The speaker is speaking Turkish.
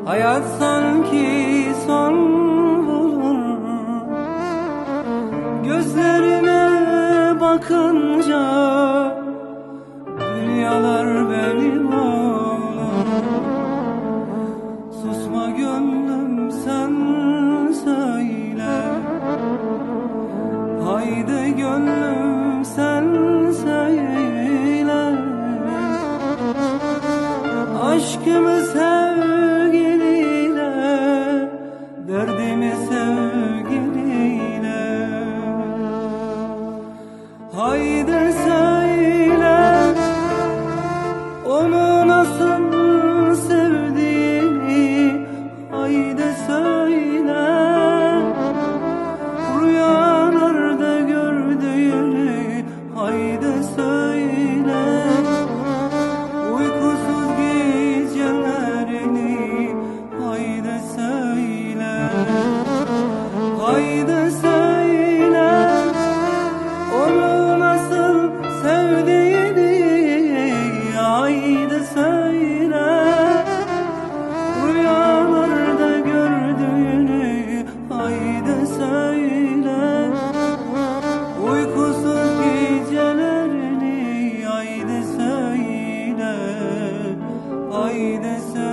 Hayat sanki son bulur. Gözlerime bakınca dünyalar benim olur. Susma gönlüm sen söyle, haydi gönlüm sen söyle. Aşkımı sevgiliyle, derdimi sevgiliyle. Haydi söyle, onu nasıl sevdiğini. Haydi söyle, rüyalarda gördüğünü. Haydi söyle, uykusuz gecelerini. Haydi söyle, haydi söyle, onu nasıl sevdiğini. Haydi söyle, rüyalarda gördüğünü. Haydi söyle, uykusuz gecelerini. Haydi söyle, haydi söyle.